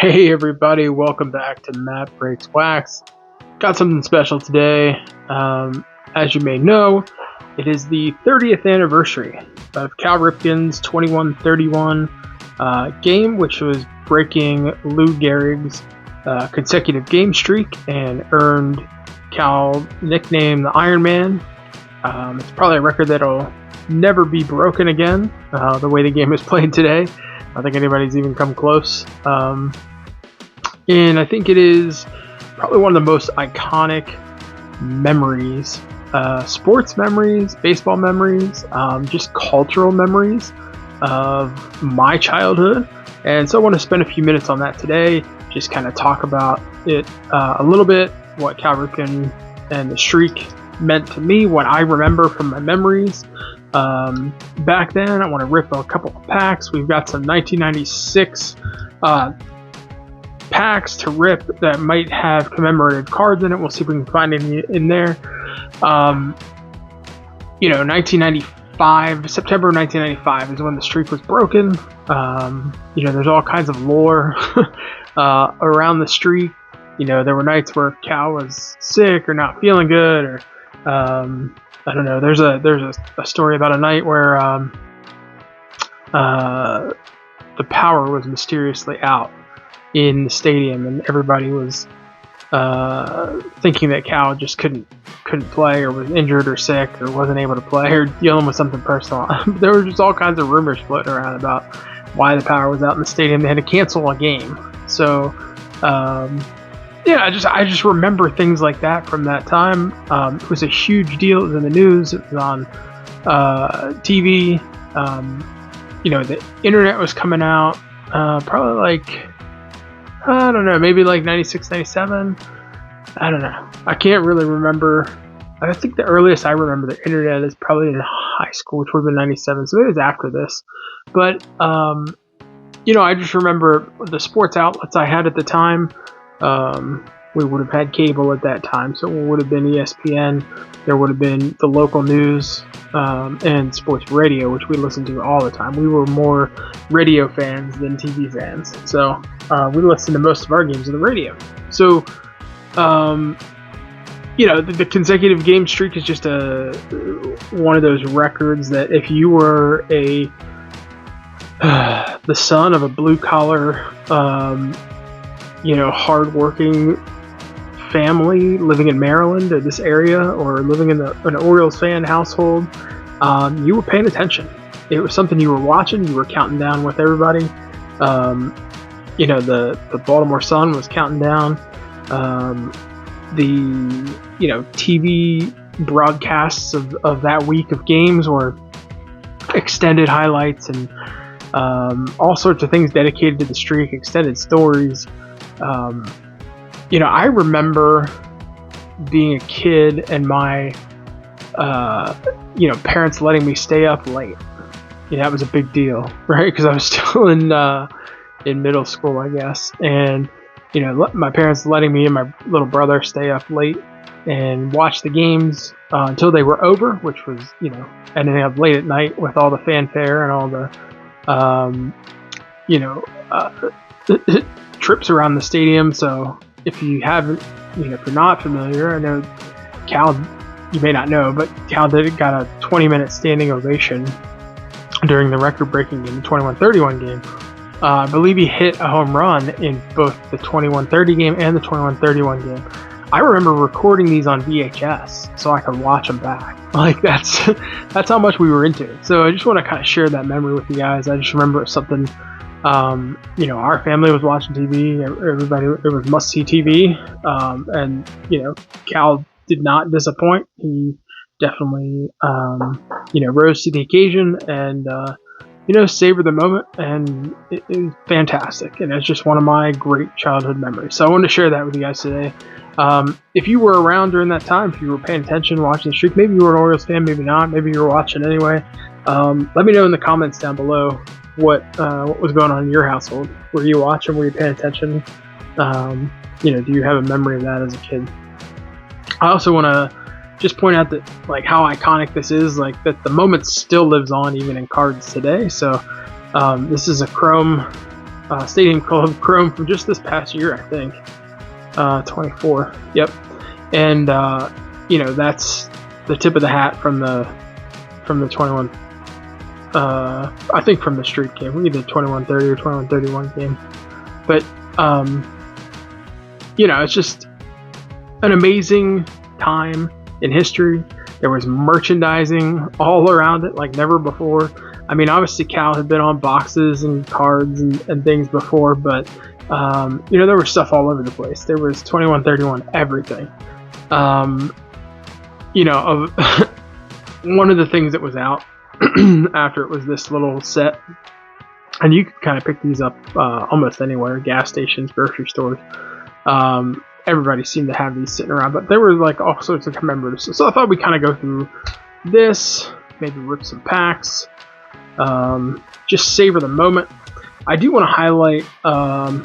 Hey everybody, welcome back to Matt Breaks Wax. Got something special today. As you may know, it is the 30th anniversary of Cal Ripken's 21-31 game, which was breaking Lou Gehrig's consecutive game streak and earned Cal nickname the Iron Man. It's probably a record that'll never be broken again, the way the game is played today. I don't think anybody's even come close. And I think it is probably one of the most iconic memories, sports memories, baseball memories, just cultural memories of my childhood. And so I want to spend a few minutes on that today, just kind of talk about it a little bit, what Cal Ripken and the streak meant to me, what I remember from my memories. Back then, I want to rip a couple of packs. We've got some 1996 packs to rip that might have commemorative cards in it. We'll see if we can find any in there. 1995, September 1995 is when the streak was broken. There's all kinds of lore around the streak. There were nights where Cal was sick or not feeling good, or I don't know. There's a story about a night where the power was mysteriously out in the stadium, and everybody was thinking that Cal just couldn't play, or was injured or sick, or wasn't able to play, or dealing with something personal. There were just all kinds of rumors floating around about why the power was out in the stadium. They had to cancel a game. So I just remember things like that from that time. It was a huge deal. It was in the news. It was on TV. The internet was coming out probably like, I don't know, maybe like 96, 97. I don't know. I can't really remember. I think the earliest I remember the internet is probably in high school, which would have been 97. So it was after this. But, I just remember the sports outlets I had at the time. We would have had cable at that time. So it would have been ESPN. There would have been the local news and sports radio, which we listened to all the time. We were more radio fans than TV fans. So we listened to most of our games on the radio. So, the consecutive game streak is just one of those records that if you were the son of a blue-collar, hard-working family living in Maryland or this area, or living in an Orioles fan household, you were paying attention. It was something you were watching. You were counting down with everybody. The Baltimore Sun was counting down. The TV broadcasts of that week of games were extended highlights and all sorts of things dedicated to the streak, extended stories. I remember being a kid and my parents letting me stay up late. That was a big deal, right? Because I was still in middle school, I guess. And, my parents letting me and my little brother stay up late and watch the games until they were over, which was, ending up late at night with all the fanfare and all the, trips around the stadium. So if you haven't, if you're not familiar, I know Cal, you may not know, but Cal got a 20-minute standing ovation during the record-breaking game, the 21-31 game. I believe he hit a home run in both the 21-30 game and the 21-31 game. I remember recording these on VHS so I could watch them back. Like that's how much we were into it. So I just want to kind of share that memory with you guys. I just remember it was something. Our family was watching TV. Everybody, it was must-see TV. And Cal did not disappoint. He definitely, rose to the occasion and, savored the moment. And it was fantastic. And it's just one of my great childhood memories. So I wanted to share that with you guys today. If you were around during that time, if you were paying attention, watching the streak, maybe you were an Orioles fan, maybe not, maybe you were watching anyway. Let me know in the comments down below what was going on in your household. Were you watching? Were you paying attention? Do you have a memory of that as a kid? I also want to just point out that how iconic this is, that the moment still lives on even in cards today. So this is a chrome Stadium Club Chrome from just this past year, I think. 24. Yep. And that's the tip of the hat from the 21. I think from the street game, either 21-30 or 21-31 game. But it's just an amazing time in history. There was merchandising all around it like never before. I mean, obviously Cal had been on boxes and cards and things before, but there was stuff all over the place. There was 21-31 everything. One of the things that was out after it was this little set, and you could kind of pick these up almost anywhere, gas stations, grocery stores. Everybody seemed to have these sitting around, but there were like all sorts of commemoratives. So I thought we'd kind of go through this, maybe rip some packs, just savor the moment. I do want to highlight a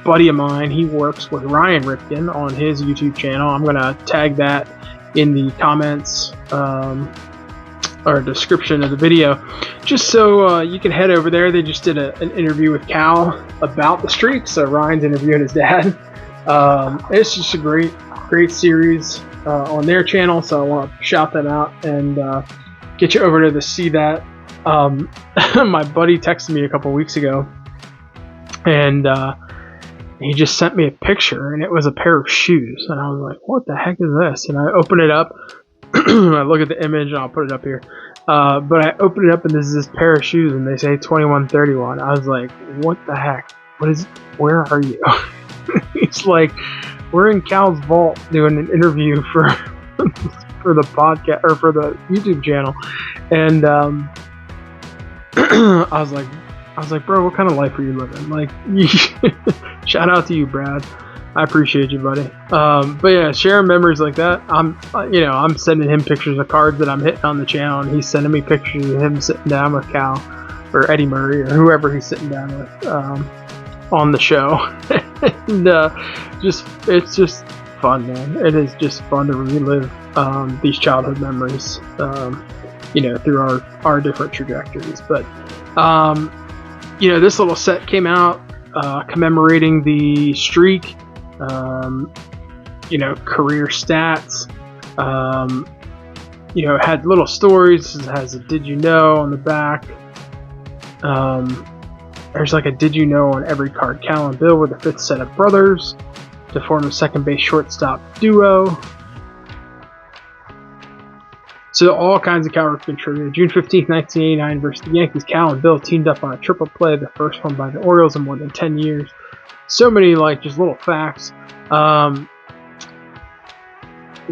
buddy of mine. He works with Ryan Ripken on his YouTube channel. I'm going to tag that in the comments or description of the video, just so you can head over there. They just did an interview with Cal about the streak, so Ryan's interviewing his dad. It's just a great series on their channel, so I want to shout them out and get you over to see that. My buddy texted me a couple weeks ago, and he just sent me a picture, and it was a pair of shoes, and I was like, what the heck is this? And I open it up, I look at the image, and I'll put it up here, but I open it up, and this is this pair of shoes, and they say 21-31. I was like, what the heck? Where are you? He's like, we're in Cal's vault doing an interview for the podcast, or for the YouTube channel, and I was like, bro, what kind of life are you living? Like, shout out to you, Brad. I appreciate you, buddy. But yeah, sharing memories like that. I'm sending him pictures of cards that I'm hitting on the channel, and he's sending me pictures of him sitting down with Cal or Eddie Murray or whoever he's sitting down with on the show. And it's just fun, man. It is just fun to relive these childhood memories, through our different trajectories. But this little set came out commemorating the streak, career stats. It had little stories. It has a did you know on the back. There's like a did you know on every card. Cal and Bill were the fifth set of brothers to form a second base shortstop duo. So all kinds of Cal Ripken trivia. June 15th, 1989 versus the Yankees. Cal and Bill teamed up on a triple play, the first one by the Orioles in more than 10 years. So many just little facts.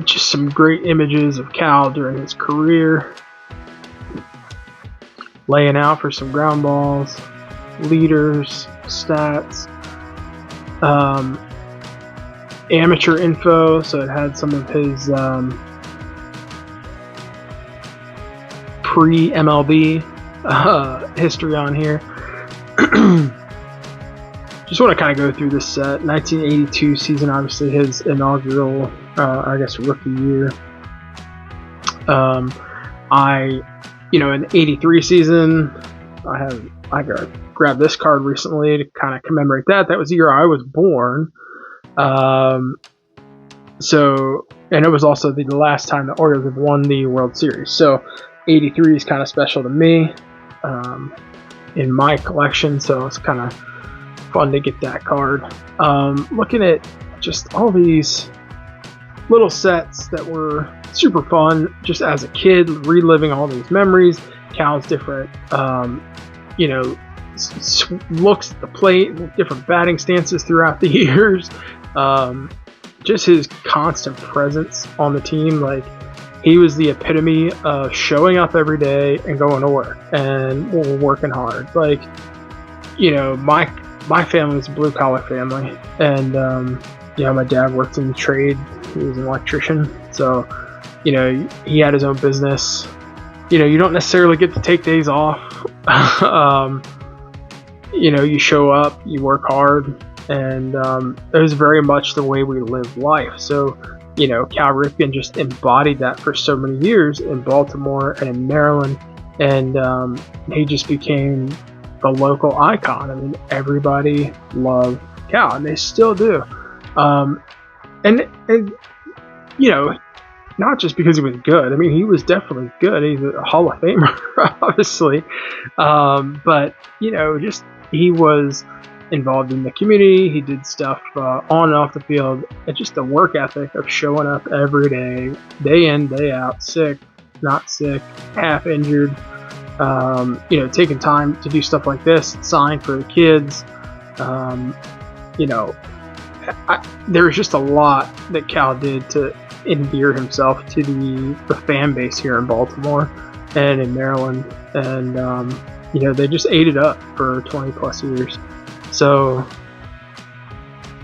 Just some great images of Cal during his career. Laying out for some ground balls, leaders, stats, amateur info. So it had some of his pre-MLB history on here. Just want to kind of go through this set. 1982 season, obviously his inaugural, rookie year. In the 83 season, I grabbed this card recently to kind of commemorate that. That was the year I was born. And it was also the last time the Orioles have won the World Series. So 83 is kind of special to me in my collection, so it's kind of fun to get that card. Looking at just all these little sets that were super fun just as a kid, reliving all these memories. Cal's different looks at the plate, different batting stances throughout the years, just his constant presence on the team. Like, he was the epitome of showing up every day and going to work and working hard. Like, my family's a blue collar family, and my dad worked in the trade. He was an electrician, so he had his own business. You don't necessarily get to take days off. You show up, you work hard, and it was very much the way we live life. So Cal Ripken just embodied that for so many years in Baltimore and in Maryland, and he just became the local icon. I mean, everybody loved Cal, and they still do. And you know, not just because he was good. I mean, he was definitely good. He's a Hall of Famer, obviously. But you know, just he was involved in the community. He did stuff on and off the field. And just the work ethic of showing up every day in, day out, sick, not sick, half injured. You know, taking time to do stuff like this, sign for the kids. You know, there's just a lot that Cal did to endear himself to the fan base here in Baltimore and in Maryland, and you know, they just ate it up for 20 plus years. So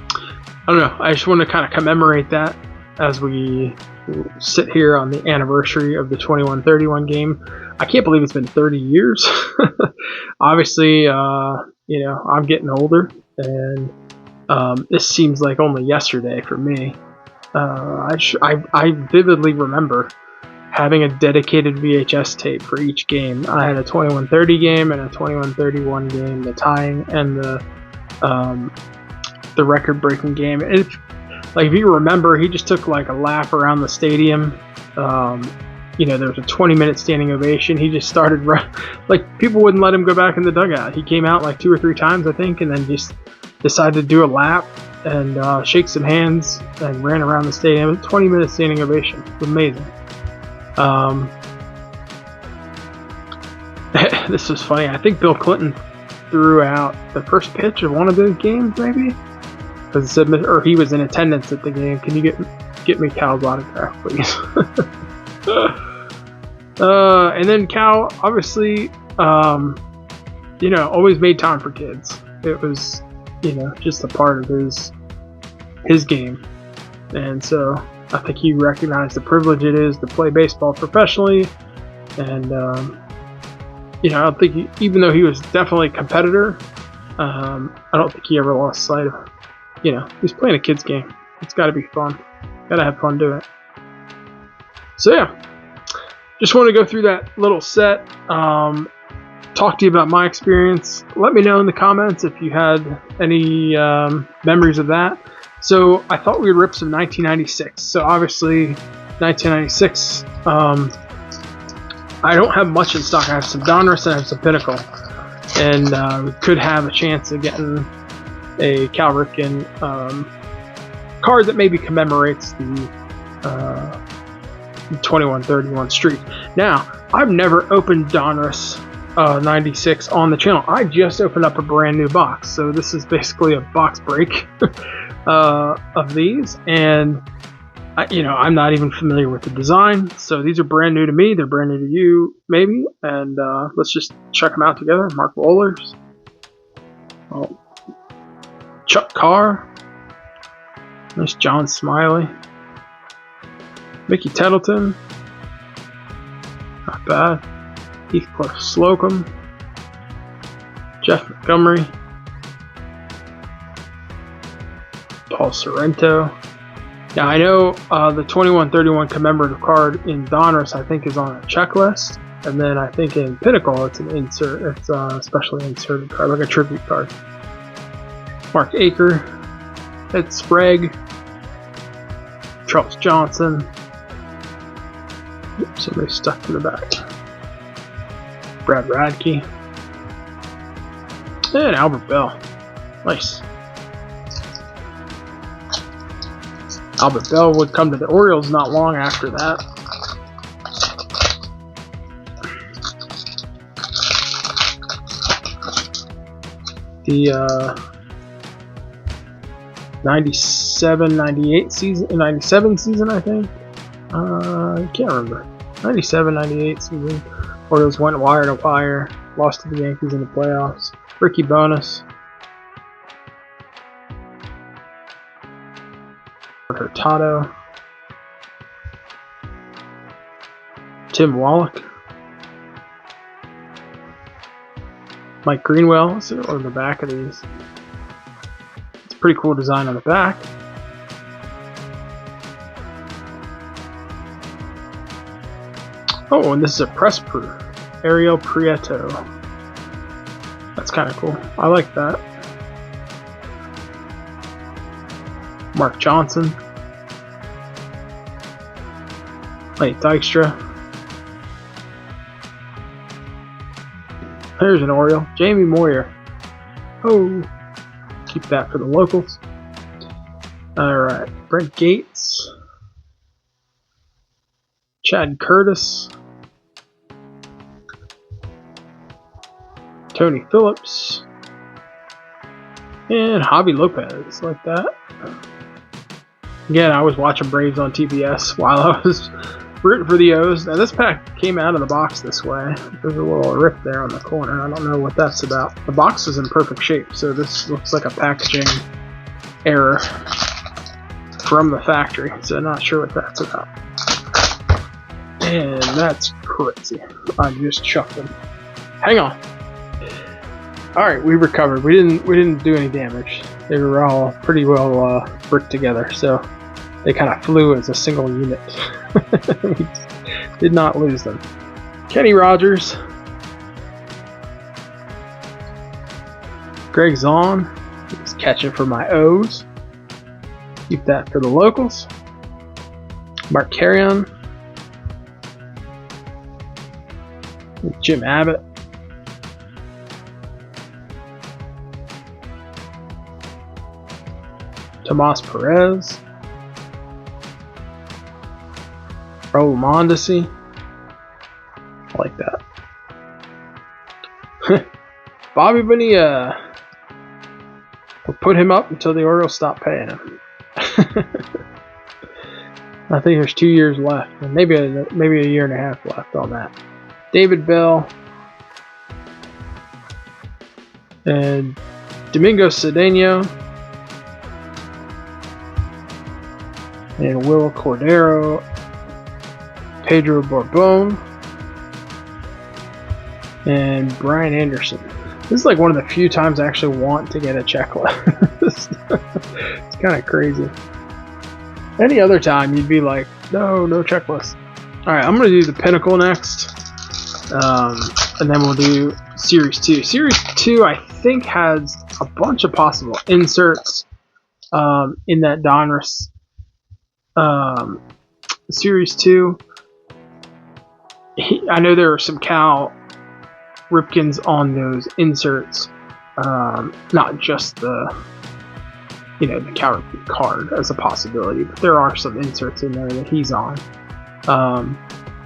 I don't know, I just want to kind of commemorate that as we sit here on the anniversary of the 21-31 game. I can't believe it's been 30 years. Obviously, you know, I'm getting older, and this seems like only yesterday for me. I vividly remember having a dedicated VHS tape for each game. I had a 21-30 game and a 21-31 game, the tying and the record-breaking game. And if you remember, he just took like a lap around the stadium. You know, there was a 20-minute standing ovation. He just started like people wouldn't let him go back in the dugout. He came out like 2 or 3 times, I think, and then just decided to do a lap and shake some hands and ran around the stadium. 20-minute standing ovation. It was amazing. This was funny. I think Bill Clinton threw out the first pitch of one of those games, maybe, because it said, or he was in attendance at the game. Can you get me Cal's autograph, please? And then Cal, obviously, you know, always made time for kids. It was, you know, just a part of his game, and so I think he recognized the privilege it is to play baseball professionally. And you know, I don't think even though he was definitely a competitor, I don't think he ever lost sight of, you know, he's playing a kid's game. It's got to be fun. Got to have fun doing it. So yeah, just want to go through that little set. Talk to you about my experience. Let me know in the comments if you had any memories of that. So I thought we would rip some 1996. So obviously 1996, I don't have much in stock. I have some Donruss and I have some Pinnacle. And we could have a chance of getting a Cal Ripken card that maybe commemorates the 21-31 streak. Now, I've never opened Donruss 96 on the channel. I just opened up a brand new box. So this is basically a box break of these, and you know, I'm not even familiar with the design, so these are brand new to me. They're brand new to you, maybe. And let's just check them out together. Mark Wohlers, Chuck Carr, nice John Smiley, Mickey Tettleton, not bad. Heathcliff Slocum, Jeff Montgomery, Paul Sorrento. Now I know the 21-31 commemorative card in Donruss I think is on a checklist, and then I think in Pinnacle it's an insert. It's a specially inserted card, like a tribute card. Mark Aker, Ed Sprague, Charles Johnson. Yep, somebody stuck to the back. Brad Radke, and Albert Bell. Nice. Albert Bell would come to the Orioles not long after that. The 97 season, I think. I can't remember. 97-98 season. Orioles went wire to wire, lost to the Yankees in the playoffs. Ricky Bonas, Hurtado, Tim Wallach, Mike Greenwell. Let's see what on the back of these. It's a pretty cool design on the back. Oh, and this is a press proof. Ariel Prieto. That's That's kind of cool. I like that. Mark Johnson. Lane Dykstra. There's an Oriole. Jamie Moyer. Oh, keep that for the locals. Alright, Brent Gates. Chad Curtis. Tony Phillips. And Javi Lopez, like that. Again, I was watching Braves on TBS while I was rooting for the O's. Now this pack came out of the box this way. There's a little rip there on the corner. I don't know what that's about. The box is in perfect shape, so this looks like a packaging error from the factory. So not sure what that's about. And that's crazy. I just chucked them. Hang on. Alright, we recovered. We didn't do any damage. They were all pretty well bricked together, so they kind of flew as a single unit. We did not lose them. Kenny Rogers. Greg Zahn. He's catching for my O's. Keep that for the locals. Mark Carrion. Jim Abbott. Tomas Perez. Raul Mondesi. I like that. Bobby Bonilla. We'll put him up until the Orioles stop paying him. I think there's 2 years left, and maybe a year and a half left on that. David Bell and Domingo Cedeno and Will Cordero, Pedro Borbon, and Brian Anderson. This is like one of the few times I actually want to get a checklist. It's kind of crazy. Any other time you'd be like, no checklist. Alright, I'm going to do the Pinnacle next. And then we'll do Series 2. Series 2, I think, has a bunch of possible inserts in that Donruss Series 2. I know there are some Cal Ripkens on those inserts, not just the Cal Ripken card as a possibility, but there are some inserts in there that he's on.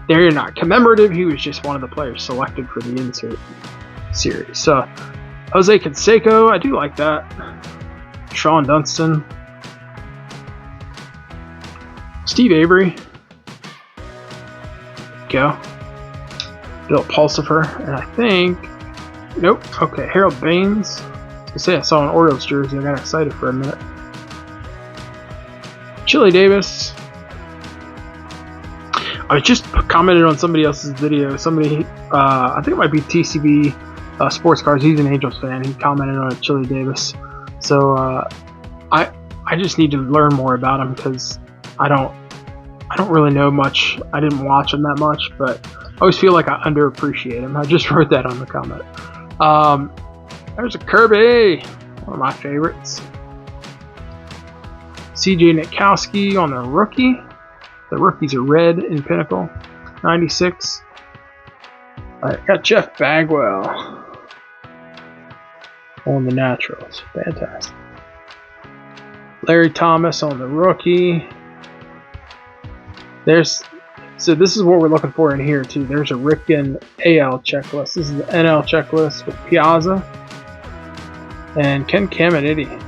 They're not commemorative, he was just one of the players selected for the insert series. So, Jose Canseco, I do like that. Sean Dunston. Steve Avery. Go. Bill Pulsifer, and I think... Nope. Okay, Harold Baines. I say I saw an Orioles jersey, I got excited for a minute. Chili Davis. I was just commented on somebody else's video. Somebody, I think it might be TCB Sports Cars. He's an Angels fan. He commented on Chili Davis. So I just need to learn more about him because I don't really know much. I didn't watch him that much, but I always feel like I underappreciate him. I just wrote that on the comment. There's a Kirby, one of my favorites. CJ Nitkowski on the rookie. The rookies are red in Pinnacle. 96. Alright, got Jeff Bagwell on the Naturals. Fantastic. Larry Thomas on the rookie. So this is what we're looking for in here too. There's a Ripken AL checklist. This is the NL checklist with Piazza and Ken Caminiti.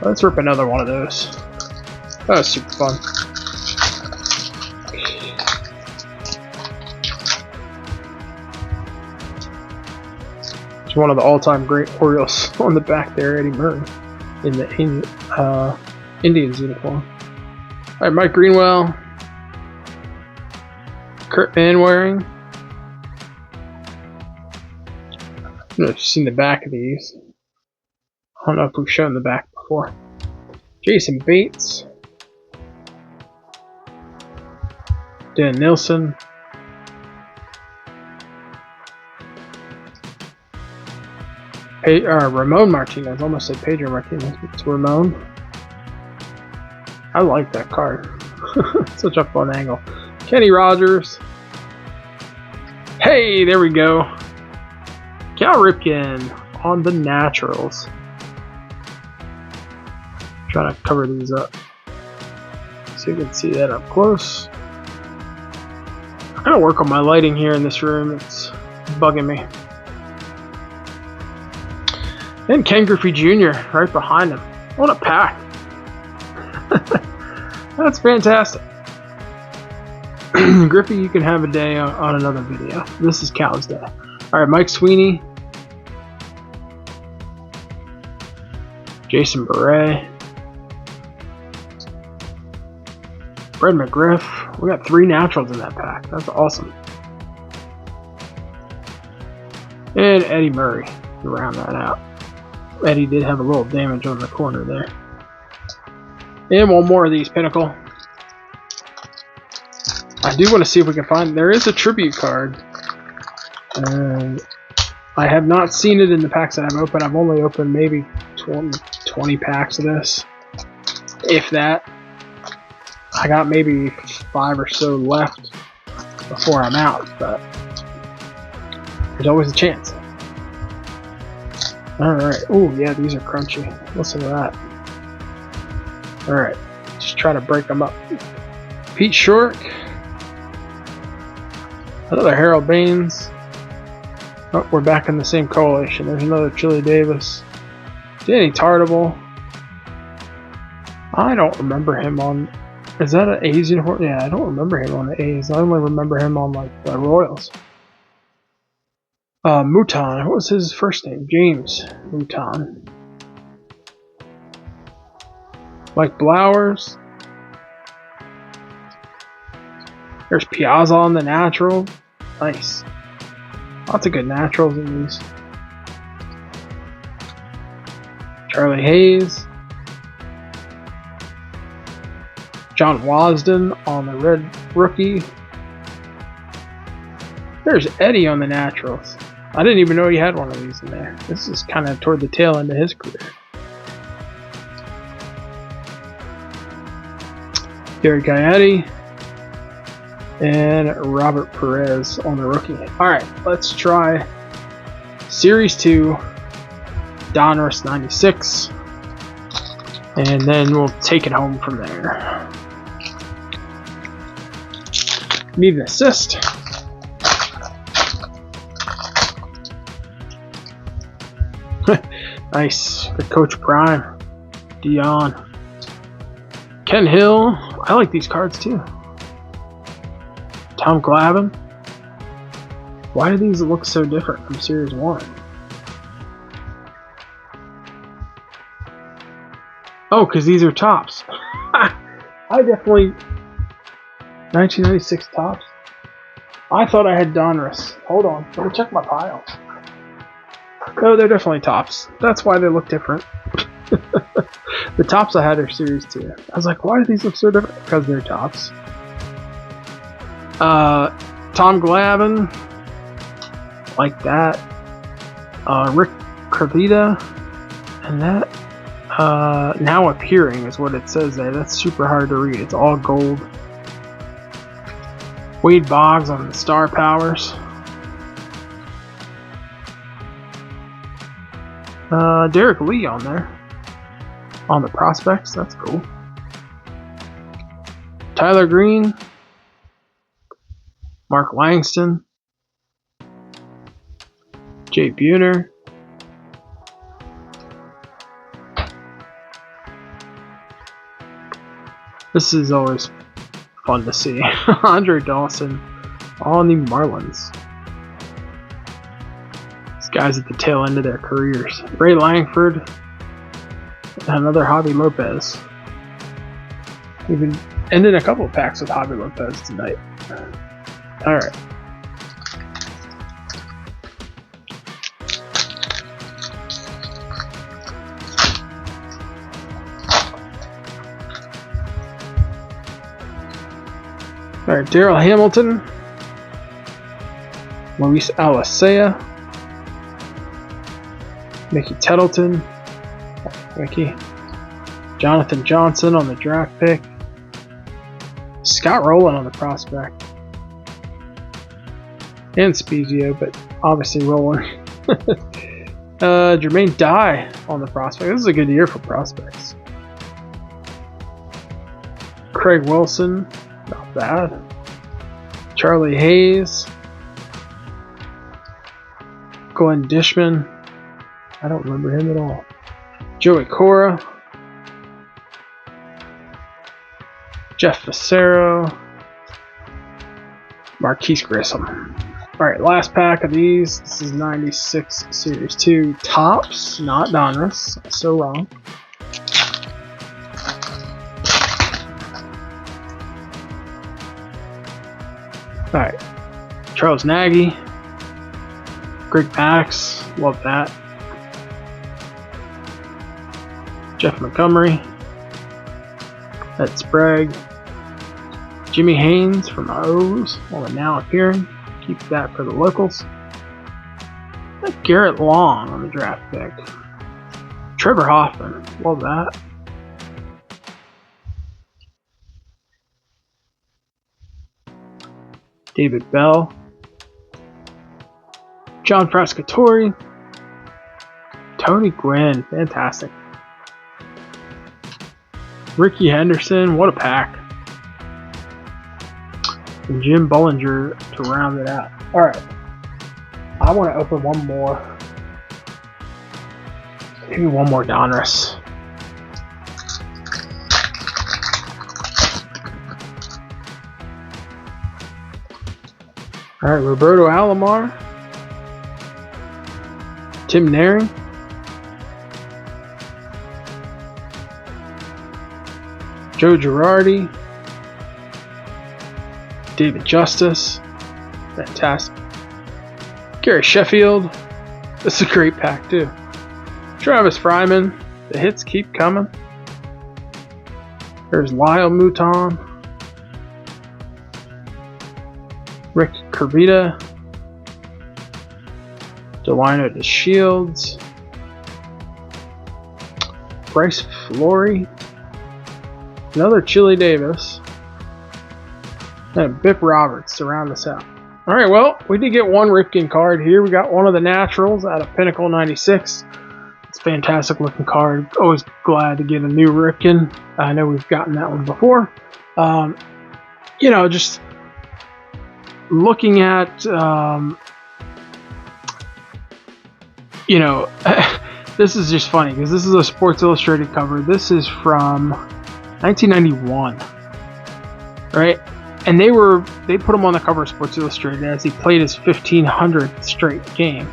Let's rip another one of those. That was super fun. It's one of the all-time great Orioles on the back there, Eddie Murray, in the Indians uniform. All right, Mike Greenwell, Kurt Manwaring. I don't know if you've seen the back of these. I don't know if we've shown the back before. Jason Bates, Dan Nilsson, Ramon Martinez. Almost said Pedro Martinez. It's Ramon. I like that card. Such a fun angle. Kenny Rogers. Hey, there we go. Cal Ripken on the Naturals. Trying to cover these up so you can see that up close. I'm gonna work on my lighting here in this room. It's bugging me. And Ken Griffey Jr. right behind him. What a pack. That's fantastic. Griffey, you can have a day on another video. This is Cal's day. Alright, Mike Sweeney. Jason Beret. Fred McGriff. We got 3 naturals in that pack. That's awesome. And Eddie Murray to round that out. Eddie did have a little damage on the corner there. And one more of these, Pinnacle. I do want to see if we can find... There is a tribute card. And I have not seen it in the packs that I've opened. I've only opened maybe 20 packs of this. If that. I got maybe 5 or so left before I'm out. But there's always a chance. Alright. Oh, yeah, these are crunchy. Listen to that. Alright. Just try to break them up. Pete Short. Another Harold Baines. Oh, we're back in the same coalition. There's another Chili Davis. Danny Tartable. I don't remember him on... Is that an A's uniform? Yeah, I don't remember him on the A's. I only remember him on, like, the Royals. Mouton. What was his first name? James Mouton. Mike Blowers. There's Piazza on the natural. Nice. Lots of good naturals in these. Charlie Hayes. John Wasden on the red rookie. There's Eddie on the naturals. I didn't even know he had one of these in there. This is kind of toward the tail end of his career. Gary Gaetti and Robert Perez on the rookie. Alright, let's try Series 2 Donruss 96 and then we'll take it home from there. Need an assist. Nice. Good Coach Prime. Dion. Ken Hill. I like these cards too. Tom Glavine. Why do these look so different from Series 1? Oh, because these are tops. I definitely... 1996 tops. I thought I had Donruss. Hold on. Let me check my pile. No, they're definitely tops. That's why they look different. The tops I had are Series 2. I was like, why do these look so different? Because they're tops. Tom Glavine. Like that. Rick Kravita. And that. Now appearing is what it says there. That's super hard to read. It's all gold. Wade Boggs on the Star Powers. Derek Lee on there. On the prospects. That's cool. Tyler Green. Mark Langston. Jay Buhner. This is always fun to see. Andre Dawson on the Marlins. These guys at the tail end of their careers. Ray Langford. And another Javi Lopez. We've been ending a couple of packs with Javi Lopez tonight. Alright. Alright, Daryl Hamilton, Luis Alicea, Mickey Tettleton. Mickey. Jonathan Johnson on the draft pick. Scott Rowland on the prospect. And Spezio, but obviously Rowland. Jermaine Dye on the prospect. This is a good year for prospects. Craig Wilson, not bad. Charlie Hayes. Glenn Dishman. I don't remember him at all. Joey Cora. Jeff Facero. Marquise Grissom. Alright, last pack of these. This is 96 Series 2 Tops, not Donruss. So wrong. Alright. Charles Nagy. Greg Max. Love that. Jeff Montgomery. Ed Sprague. Jimmy Haynes from O's on the now appearing. Keep that for the locals. Garrett Long on the draft pick. Trevor Hoffman. Love that. David Bell. John Frascatori. Tony Gwynn. Fantastic. Ricky Henderson. What a pack. And Jim Bollinger to round it out. Alright. I want to open one more. Maybe one more Donruss. Alright, Roberto Alomar. Tim Naring. Joe Girardi. David Justice. Fantastic. Gary Sheffield. This is a great pack too. Travis Fryman. The hits keep coming. There's Lyle Mouton. Rick Kervita. Delino DeShields. Bryce Flory. Another Chili Davis. And Bip Roberts to round us out. Alright, well, we did get one Ripken card here. We got one of the Naturals out of Pinnacle 96. It's a fantastic looking card. Always glad to get a new Ripken. I know we've gotten that one before. You know, just looking at, you know, this is just funny because this is a Sports Illustrated cover. This is from 1991, right? And they put him on the cover of Sports Illustrated as he played his 1500th straight game.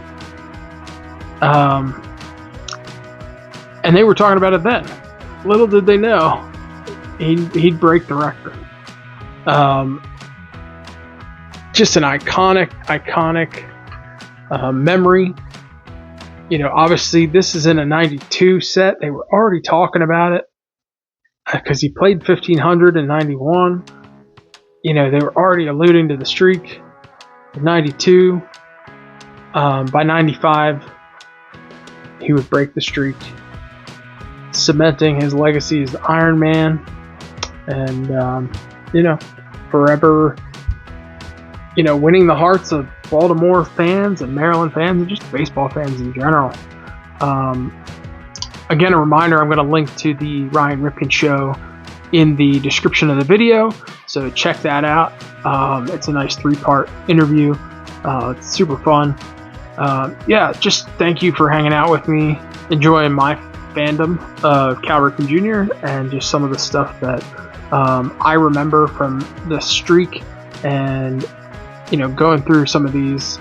And they were talking about it then. Little did they know he'd break the record. Just an iconic memory. You know, obviously this is in a 92 set. They were already talking about it because he played 1500 in 91. You know, they were already alluding to the streak of 92. By 95, he would break the streak, cementing his legacy as the Iron Man. And, you know, forever, you know, winning the hearts of Baltimore fans and Maryland fans and just baseball fans in general. Again, a reminder, I'm going to link to the Ryan Ripken show in the description of the video, so check that out. It's a nice 3-part interview. It's super fun. Yeah, just thank you for hanging out with me, enjoying my fandom of Cal Ripken Jr. and just some of the stuff that I remember from the streak, and you know, going through some of these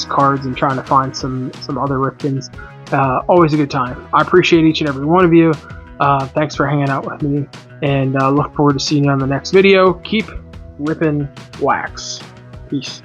cards and trying to find some other Ripkens. Always a good time. I appreciate each and every one of you. Thanks for hanging out with me, and look forward to seeing you on the next video. Keep ripping wax. Peace.